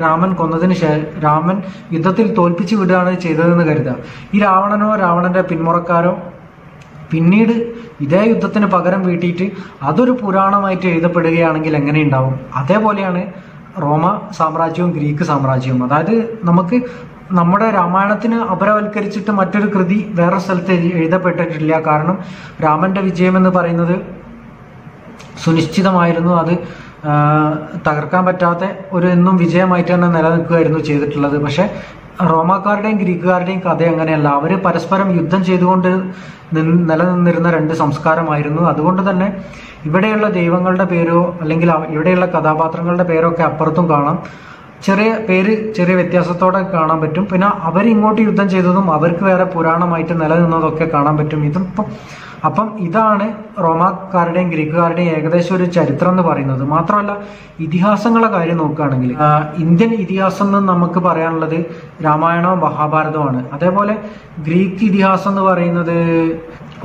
രാമൻ കൊന്നതിന് ശേഷം രാമൻ യുദ്ധത്തിൽ തോൽപ്പിച്ചു വിടുകയാണ് ചെയ്തതെന്ന് കരുതുക. ഈ രാവണനോ രാവണന്റെ പിന്മുറക്കാരോ പിന്നീട് ഇതേ യുദ്ധത്തിന് പകരം വീട്ടിയിട്ട് അതൊരു പുരാണമായിട്ട് എഴുതപ്പെടുകയാണെങ്കിൽ എങ്ങനെയുണ്ടാവും? അതേപോലെയാണ് റോമ സാമ്രാജ്യവും ഗ്രീക്ക് സാമ്രാജ്യവും. അതായത് നമുക്ക് നമ്മുടെ രാമായണത്തിന് അപരവൽക്കരിച്ചിട്ട് മറ്റൊരു കൃതി വേറെ സ്ഥലത്ത് എഴുതപ്പെട്ടിട്ടില്ല. കാരണം രാമന്റെ വിജയം എന്ന് പറയുന്നത് സുനിശ്ചിതമായിരുന്നു. അത് തകർക്കാൻ പറ്റാത്ത ഒരു എന്നും വിജയമായിട്ട് തന്നെ നിലനിൽക്കുകയായിരുന്നു ചെയ്തിട്ടുള്ളത്. പക്ഷെ റോമാക്കാരുടെയും ഗ്രീക്കുകാരുടെയും കഥ അങ്ങനെയല്ല. അവർ പരസ്പരം യുദ്ധം ചെയ്തുകൊണ്ട് നിലനിന്നിരുന്ന 2 സംസ്കാരമായിരുന്നു. അതുകൊണ്ട് തന്നെ ഇവിടെയുള്ള ദൈവങ്ങളുടെ പേരോ അല്ലെങ്കിൽ ഇവിടെയുള്ള കഥാപാത്രങ്ങളുടെ പേരോ ഒക്കെ അപ്പുറത്തും കാണാം. ചെറിയ വ്യത്യാസത്തോടെ കാണാൻ പറ്റും. പിന്നെ അവരിങ്ങോട്ട് യുദ്ധം ചെയ്തതും അവർക്ക് വേറെ പുരാണമായിട്ട് നിലനിന്നതൊക്കെ കാണാൻ പറ്റും. അപ്പം ഇതാണ് റോമാക്കാരുടെയും ഗ്രീക്കുകാരുടെയും ഏകദേശം ഒരു ചരിത്രം എന്ന് പറയുന്നത്. മാത്രമല്ല ഇതിഹാസങ്ങളെ കാര്യം നോക്കുകയാണെങ്കിൽ ഇന്ത്യൻ ഇതിഹാസം എന്ന് നമുക്ക് പറയാനുള്ളത് രാമായണവും മഹാഭാരതവുമാണ്. അതേപോലെ ഗ്രീക്ക് ഇതിഹാസം എന്ന് പറയുന്നത്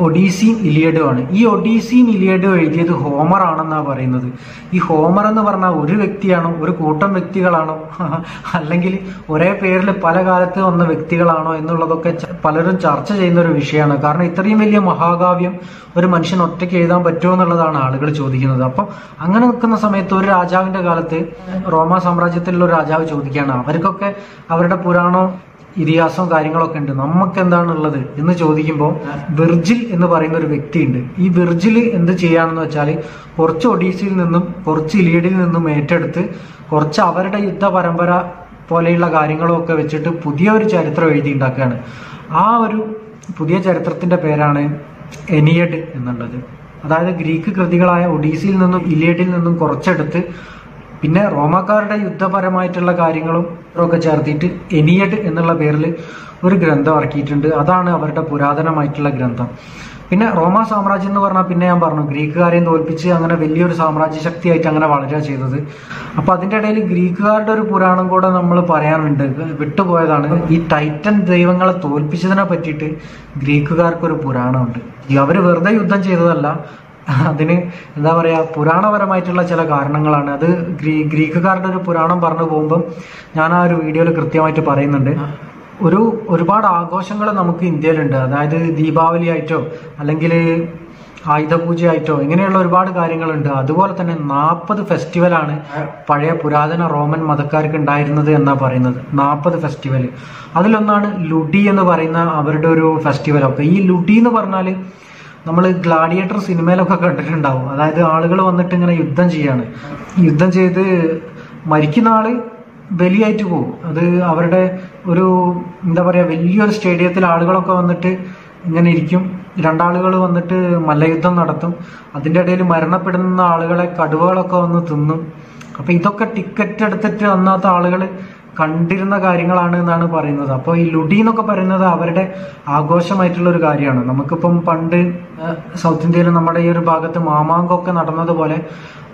ഒഡീസിയും ഇലിയഡുമാണ്. ഈ ഒഡീസിയും ഇലിയഡും എഴുതിയത് ഹോമർ ആണെന്നാണ് പറയുന്നത്. ഈ ഹോമർ എന്ന് പറഞ്ഞാൽ ഒരു വ്യക്തിയാണോ, ഒരു കൂട്ടം വ്യക്തികളാണോ, അല്ലെങ്കിൽ ഒരേ പേരിൽ പല കാലത്ത് വന്ന വ്യക്തികളാണോ എന്നുള്ളതൊക്കെ പലരും ചർച്ച ചെയ്യുന്ന ഒരു വിഷയമാണ്. കാരണം ഇത്രയും വലിയ മഹാകാവ്യം ഒരു മനുഷ്യൻ ഒറ്റയ്ക്ക് എഴുതാൻ പറ്റുമോ എന്നുള്ളതാണ് ആളുകൾ ചോദിക്കുന്നത്. അപ്പം അങ്ങനെ നിൽക്കുന്ന സമയത്ത് ഒരു രാജാവിന്റെ കാലത്ത് റോമാ സാമ്രാജ്യത്തിലുള്ള ഒരു രാജാവ് ചോദിക്കുകയാണ്, അവർക്കൊക്കെ അവരുടെ പുരാണം ഇതിഹാസവും കാര്യങ്ങളൊക്കെ ഉണ്ട്. നമുക്ക് എന്താണുള്ളത് എന്ന് ചോദിക്കുമ്പോൾ വിർജിൽ എന്ന് പറയുന്ന ഒരു വ്യക്തിയുണ്ട്. ഈ വിർജിൽ എന്ത് ചെയ്യാണെന്ന് വെച്ചാൽ കുറച്ച് ഒഡീസിയിൽ നിന്നും കുറച്ച് ഇലിയഡിൽ നിന്നും ഏറ്റെടുത്ത് കുറച്ച് അവരുടെ യുദ്ധ പരമ്പര പോലെയുള്ള കാര്യങ്ങളൊക്കെ വെച്ചിട്ട് പുതിയ ഒരു ചരിത്രം എഴുതിയുണ്ടാക്കുകയാണ്. ആ ഒരു പുതിയ ചരിത്രത്തിന്റെ പേരാണ് എനിയഡ് എന്നുള്ളത്. അതായത് ഗ്രീക്ക് കൃതികളായ ഒഡീസിയിൽ നിന്നും ഇലിയഡിൽ നിന്നും കുറച്ചെടുത്ത് പിന്നെ റോമാക്കാരുടെ യുദ്ധപരമായിട്ടുള്ള കാര്യങ്ങളും ഒക്കെ ചേർത്തിട്ട് എനിയഡ് എന്നുള്ള പേരിൽ ഒരു ഗ്രന്ഥം ഇറക്കിയിട്ടുണ്ട്. അതാണ് അവരുടെ പുരാതനമായിട്ടുള്ള ഗ്രന്ഥം. പിന്നെ റോമാ സാമ്രാജ്യം എന്ന് പറഞ്ഞാൽ പിന്നെ ഞാൻ പറഞ്ഞു ഗ്രീക്കുകാരെയും തോൽപ്പിച്ച് അങ്ങനെ വലിയൊരു സാമ്രാജ്യ ശക്തിയായിട്ട് അങ്ങനെ വളരുക ചെയ്തത്. അപ്പൊ അതിന്റെ ഇടയിൽ ഗ്രീക്കുകാരുടെ ഒരു പുരാണം കൂടെ നമ്മൾ പറയാനുണ്ട്, വിട്ടുപോയതാണ്. ഈ ടൈറ്റൻ ദൈവങ്ങളെ തോൽപ്പിച്ചതിനെ പറ്റിയിട്ട് ഗ്രീക്കുകാർക്കൊരു പുരാണമുണ്ട്. അവര് വെറുതെ യുദ്ധം ചെയ്തതല്ല, അതിന് എന്താ പറയാ പുരാണപരമായിട്ടുള്ള ചില കാരണങ്ങളാണ്. അത് ഗ്രീക്കുകാരുടെ ഒരു പുരാണം പറഞ്ഞു പോകുമ്പം ഞാൻ ആ ഒരു വീഡിയോയിൽ കൃത്യമായിട്ട് പറയുന്നുണ്ട്. ഒരുപാട് ആഘോഷങ്ങൾ നമുക്ക് ഇന്ത്യയിലുണ്ട്. അതായത് ദീപാവലി ആയിട്ടോ അല്ലെങ്കിൽ ആയുധപൂജയായിട്ടോ ഇങ്ങനെയുള്ള ഒരുപാട് കാര്യങ്ങളുണ്ട്. അതുപോലെ തന്നെ 40 ഫെസ്റ്റിവലാണ് പഴയ പുരാതന റോമൻ മതക്കാർക്ക് ഉണ്ടായിരുന്നത് എന്നാ പറയുന്നത്. 40 ഫെസ്റ്റിവൽ. അതിലൊന്നാണ് ലുഡി എന്ന് പറയുന്ന അവരുടെ ഒരു ഫെസ്റ്റിവലൊക്കെ. ഈ ലുഡി എന്ന് പറഞ്ഞാൽ നമ്മൾ ഗ്ലാഡിയേറ്റർ സിനിമയിലൊക്കെ കണ്ടിട്ടുണ്ടാവും. അതായത് ആളുകൾ വന്നിട്ട് ഇങ്ങനെ യുദ്ധം ചെയ്യാണ്. യുദ്ധം ചെയ്ത് മരിക്കുന്ന ആള് ബലിയായിട്ട് പോകും. അത് അവരുടെ ഒരു എന്താ പറയാ വലിയൊരു സ്റ്റേഡിയത്തിൽ ആളുകളൊക്കെ വന്നിട്ട് ഇങ്ങനെ ഇരിക്കും. രണ്ടാളുകൾ വന്നിട്ട് മല്ലയുദ്ധം നടത്തും. അതിൻ്റെ ഇടയിൽ മരണപ്പെടുന്ന ആളുകളെ കടുവകളൊക്കെ വന്ന് തിന്നും. അപ്പൊ ഇതൊക്കെ ടിക്കറ്റ് എടുത്തിട്ട് അന്നത്തെ ആളുകൾ കണ്ടിരുന്ന കാര്യങ്ങളാണ് എന്നാണ് പറയുന്നത്. അപ്പോൾ ഈ ലുഡി എന്നൊക്കെ പറയുന്നത് അവരുടെ ആഘോഷമായിട്ടുള്ള ഒരു കാര്യമാണ്. നമുക്കിപ്പം പണ്ട് സൗത്ത് ഇന്ത്യയിൽ നമ്മുടെ ഈ ഒരു ഭാഗത്ത് മാമാങ്കമൊക്കെ നടന്നതുപോലെ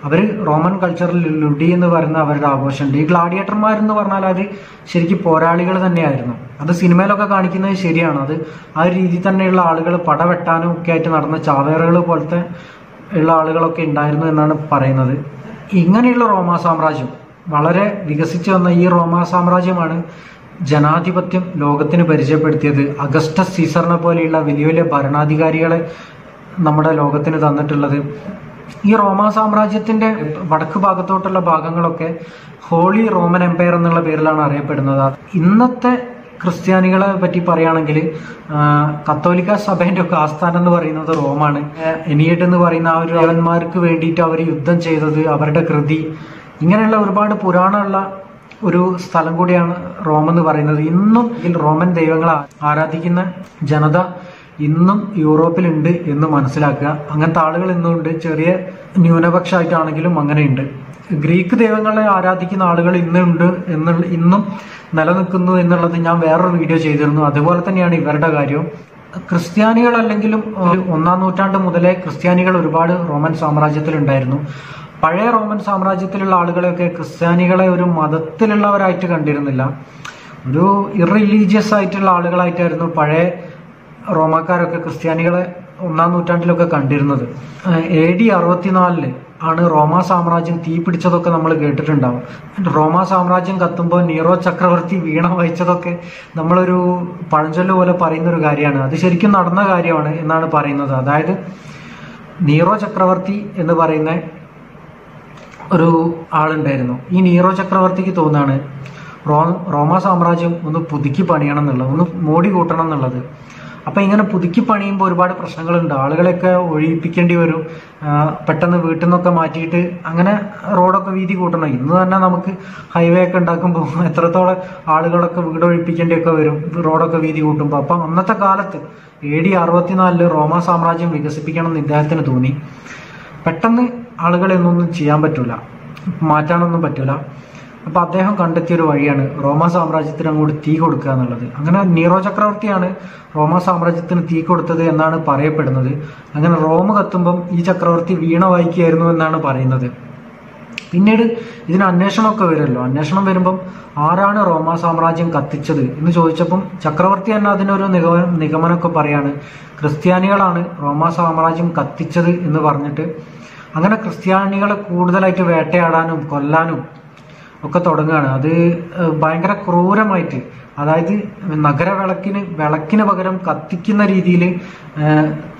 അവര് റോമൻ കൾച്ചറിൽ ലുഡി എന്ന് പറയുന്ന അവരുടെ ആഘോഷമുണ്ട്. ഈ ഗ്ലാഡിയേറ്റർമാരെന്ന് പറഞ്ഞാൽ അത് ശരിക്കും പോരാളികൾ തന്നെയായിരുന്നു. അത് സിനിമയിലൊക്കെ കാണിക്കുന്നത് ശരിയാണ്. അത് ആ ഒരു രീതിയിൽ തന്നെയുള്ള ആളുകൾ പടവെട്ടാനും ഒക്കെ ആയിട്ട് നടന്ന ചാവേറുകൾ പോലത്തെ ഉള്ള ആളുകളൊക്കെ ഉണ്ടായിരുന്നു എന്നാണ് പറയുന്നത്. ഇങ്ങനെയുള്ള റോമാ സാമ്രാജ്യം വളരെ വികസിച്ചു വന്ന ഈ റോമാ സാമ്രാജ്യമാണ് ജനാധിപത്യം ലോകത്തിന് പരിചയപ്പെടുത്തിയത്. അഗസ്റ്റസ് സീസറിനെ പോലെയുള്ള വലിയ വലിയ ഭരണാധികാരികളെ നമ്മുടെ ലോകത്തിന് തന്നിട്ടുള്ളത്. ഈ റോമാ സാമ്രാജ്യത്തിന്റെ വടക്ക് ഭാഗത്തോട്ടുള്ള ഭാഗങ്ങളൊക്കെ ഹോളി റോമൻ എംപയർ എന്നുള്ള പേരിലാണ് അറിയപ്പെടുന്നത്. ഇന്നത്തെ ക്രിസ്ത്യാനികളെ പറ്റി പറയുകയാണെങ്കിൽ കത്തോലിക്ക സഭേന്റെ ഒക്കെ ആസ്ഥാനം എന്ന് പറയുന്നത് റോമാണ്. എനിയഡ് എന്ന് പറയുന്ന ആ ഒരു ദേവന്മാർക്ക് വേണ്ടിയിട്ട് അവർ യുദ്ധം ചെയ്തത്, അവരുടെ കൃതി, ഇങ്ങനെയുള്ള ഒരുപാട് പുരാണമുള്ള ഒരു സ്ഥലം കൂടിയാണ് റോം എന്ന് പറയുന്നത്. ഇന്നും റോമൻ ദൈവങ്ങളെ ആരാധിക്കുന്ന ജനത ഇന്നും യൂറോപ്പിലുണ്ട് എന്ന് മനസ്സിലാക്കുക. അങ്ങനത്തെ ആളുകൾ ഇന്നുണ്ട്. ചെറിയ ന്യൂനപക്ഷമായിട്ടാണെങ്കിലും അങ്ങനെയുണ്ട്. ഗ്രീക്ക് ദൈവങ്ങളെ ആരാധിക്കുന്ന ആളുകൾ ഇന്നുണ്ട് ഇന്നും നിലനിൽക്കുന്നു എന്നുള്ളത് ഞാൻ വേറൊരു വീഡിയോ ചെയ്തിരുന്നു. അതുപോലെ തന്നെയാണ് ഇവരുടെ കാര്യവും. ക്രിസ്ത്യാനികൾ അല്ലെങ്കിലും 1-ാം നൂറ്റാണ്ട് മുതലേ ക്രിസ്ത്യാനികൾ ഒരുപാട് റോമൻ സാമ്രാജ്യത്തിലുണ്ടായിരുന്നു. പഴയ റോമൻ സാമ്രാജ്യത്തിലുള്ള ആളുകളെയൊക്കെ ക്രിസ്ത്യാനികളെ ഒരു മതത്തിലുള്ളവരായിട്ട് കണ്ടിരുന്നില്ല, ഒരു ഇറിലീജിയസ് ആയിട്ടുള്ള ആളുകളായിട്ടായിരുന്നു പഴയ റോമാക്കാരൊക്കെ ക്രിസ്ത്യാനികളെ 1-ാം നൂറ്റാണ്ടിലൊക്കെ കണ്ടിരുന്നത്. AD 64 ആണ് റോമാ സാമ്രാജ്യം തീ പിടിച്ചതൊക്കെ നമ്മൾ കേട്ടിട്ടുണ്ടാവും. റോമാ സാമ്രാജ്യം കത്തുമ്പോൾ നീറോ ചക്രവർത്തി വീണ വായിച്ചതൊക്കെ നമ്മളൊരു പഴഞ്ചൊല്ല് പോലെ പറയുന്ന ഒരു കാര്യമാണ്. അത് ശരിക്കും നടന്ന കാര്യമാണ് എന്നാണ് പറയുന്നത്. അതായത് നീറോ ചക്രവർത്തി എന്ന് പറയുന്ന ഒരു ആളുണ്ടായിരുന്നു. ഈ നീറോ ചക്രവർത്തിക്ക് തോന്നാണ് റോമാ സാമ്രാജ്യം ഒന്ന് പുതുക്കി പണിയണം എന്നുള്ളത്, ഒന്ന് മോടി കൂട്ടണം എന്നുള്ളത്. അപ്പൊ ഇങ്ങനെ പുതുക്കി പണിയുമ്പോൾ ഒരുപാട് പ്രശ്നങ്ങളുണ്ട്. ആളുകളെയൊക്കെ ഒഴിപ്പിക്കേണ്ടി വരും. പെട്ടെന്ന് വീട്ടിൽ നിന്നൊക്കെ മാറ്റിയിട്ട് അങ്ങനെ റോഡൊക്കെ വീതി കൂട്ടണം. ഇന്ന് തന്നെ നമുക്ക് ഹൈവേ ഒക്കെ ഉണ്ടാക്കുമ്പോൾ എത്രത്തോളം ആളുകളൊക്കെ വീട് ഒഴിപ്പിക്കേണ്ടിയൊക്കെ വരും റോഡൊക്കെ വീതി കൂട്ടുമ്പോൾ. അപ്പൊ അന്നത്തെ കാലത്ത് AD 64 റോമാ സാമ്രാജ്യം വികസിപ്പിക്കണം എന്ന് ഇദ്ദേഹത്തിന് തോന്നി. പെട്ടെന്ന് ആളുകളെ ഒന്നും ചെയ്യാൻ പറ്റൂല, മാറ്റാനൊന്നും പറ്റൂല. അപ്പൊ അദ്ദേഹം കണ്ടെത്തിയൊരു വഴിയാണ് റോമാ സാമ്രാജ്യത്തിന് അങ്ങോട്ട് തീ കൊടുക്കുക എന്നുള്ളത്. അങ്ങനെ നീറോ ചക്രവർത്തിയാണ് റോമാ സാമ്രാജ്യത്തിന് തീ കൊടുത്തത് എന്നാണ് പറയപ്പെടുന്നത്. അങ്ങനെ റോം കത്തുമ്പം ഈ ചക്രവർത്തി വീണ വായിക്കുകയായിരുന്നു എന്നാണ് പറയുന്നത്. പിന്നീട് ഇതിന് അന്വേഷണമൊക്കെ വരുമല്ലോ. അന്വേഷണം വരുമ്പം ആരാണ് റോമാ സാമ്രാജ്യം കത്തിച്ചത് എന്ന് ചോദിച്ചപ്പം ചക്രവർത്തി തന്നെ അതിനൊരു നിഗമനമൊക്കെ പറയാണ്, ക്രിസ്ത്യാനികളാണ് റോമാ സാമ്രാജ്യം കത്തിച്ചത് എന്ന് പറഞ്ഞിട്ട് അങ്ങനെ ക്രിസ്ത്യാനികളെ കൂടുതലായിട്ട് വേട്ടയാടാനും കൊല്ലാനും ഒക്കെ തുടങ്ങുകയാണ്. അത് ഭയങ്കര ക്രൂരമായിട്ട്, അതായത് വിളക്കിന് പകരം കത്തിക്കുന്ന രീതിയിൽ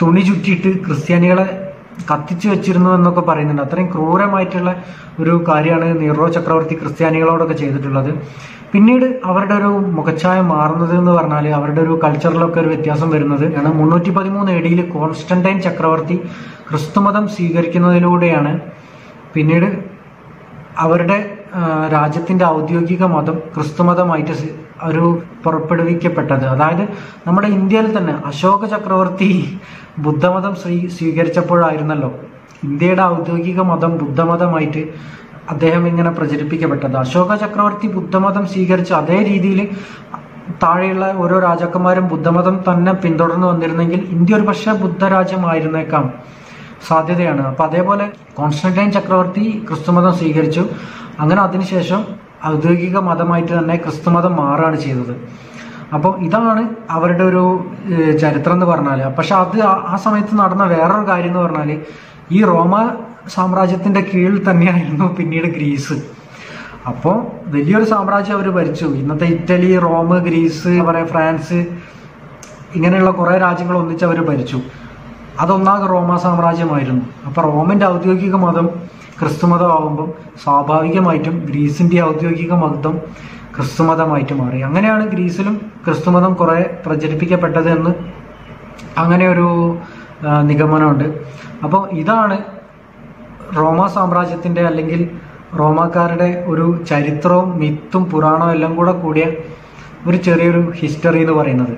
തുണി ചുറ്റിയിട്ട് ക്രിസ്ത്യാനികളെ കത്തിച്ചു വെച്ചിരുന്നു എന്നൊക്കെ പറയുന്നുണ്ട്. അത്രയും ക്രൂരമായിട്ടുള്ള ഒരു കാര്യമാണ് നീറോ ചക്രവർത്തി ക്രിസ്ത്യാനികളോടൊക്കെ ചെയ്തിട്ടുള്ളത്. പിന്നീട് അവരുടെ ഒരു മുഖച്ഛായ മാറുന്നത് എന്ന് പറഞ്ഞാൽ അവരുടെ ഒരു കൾച്ചറിലൊക്കെ ഒരു വ്യത്യാസം വരുന്നത് 313 AD കോൺസ്റ്റന്റൈൻ ചക്രവർത്തി ക്രിസ്തുമതം സ്വീകരിക്കുന്നതിലൂടെയാണ് പിന്നീട് അവരുടെ രാജ്യത്തിന്റെ ഔദ്യോഗിക മതം ക്രിസ്തുമതമായിട്ട് ഒരു പുറപ്പെടുവിക്കപ്പെട്ടത്. അതായത് നമ്മുടെ ഇന്ത്യയിൽ തന്നെ അശോക ചക്രവർത്തി ബുദ്ധമതം സ്വീകരിച്ചപ്പോഴായിരുന്നല്ലോ ഇന്ത്യയുടെ ഔദ്യോഗിക മതം ബുദ്ധമതമായിട്ട് അദ്ദേഹം ഇങ്ങനെ പ്രചരിപ്പിക്കപ്പെട്ടത്. അശോക ചക്രവർത്തി ബുദ്ധമതം സ്വീകരിച്ച അതേ രീതിയിൽ താഴെയുള്ള ഓരോ രാജാക്കന്മാരും ബുദ്ധമതം തന്നെ പിന്തുടർന്നു വന്നിരുന്നെങ്കിൽ ഇന്ത്യ ഒരു പക്ഷേ ബുദ്ധരാജ്യമായിരുന്നേക്കാം സാധ്യതയാണ്. അപ്പൊ അതേപോലെ കോൺസ്റ്റന്റൈൻ ചക്രവർത്തി ക്രിസ്തുമതം സ്വീകരിച്ചു. അങ്ങനെ അതിനുശേഷം ഔദ്യോഗിക മതമായിട്ട് തന്നെ ക്രിസ്തുമതം മാറുകയാണ് ചെയ്തത്. അപ്പോൾ ഇതാണ് അവരുടെ ഒരു ചരിത്രം എന്ന് പറഞ്ഞാൽ. പക്ഷെ അത് ആ സമയത്ത് നടന്ന വേറൊരു കാര്യം എന്ന് പറഞ്ഞാൽ ഈ റോമ സാമ്രാജ്യത്തിന്റെ കീഴിൽ തന്നെയായിരുന്നു പിന്നീട് ഗ്രീസ്. അപ്പോൾ വലിയൊരു സാമ്രാജ്യം അവർ ഭരിച്ചു. ഇന്നത്തെ ഇറ്റലി, റോം, ഗ്രീസ്, ഫ്രാൻസ് ഇങ്ങനെയുള്ള കുറെ രാജ്യങ്ങൾ ഒന്നിച്ച് അവർ ഭരിച്ചു. അതൊന്നാകെ റോമ സാമ്രാജ്യമായിരുന്നു. അപ്പൊ റോമിന്റെ ഔദ്യോഗിക മതം ക്രിസ്തുമതമാകുമ്പം സ്വാഭാവികമായിട്ടും ഗ്രീസിന്റെ ഔദ്യോഗിക മതം ക്രിസ്തുമതമായിട്ട് മാറി. അങ്ങനെയാണ് ഗ്രീസിലും ക്രിസ്തുമതം കുറെ പ്രചരിപ്പിക്കപ്പെട്ടത് എന്ന് അങ്ങനെ ഒരു നിഗമനമുണ്ട്. അപ്പോൾ ഇതാണ് റോമ സാമ്രാജ്യത്തിന്റെ അല്ലെങ്കിൽ റോമാക്കാരുടെ ഒരു ചരിത്രവും മിത്തും പുരാണവും എല്ലാം കൂടെ കൂടിയ ഒരു ചെറിയൊരു ഹിസ്റ്ററി എന്ന് പറയുന്നത്.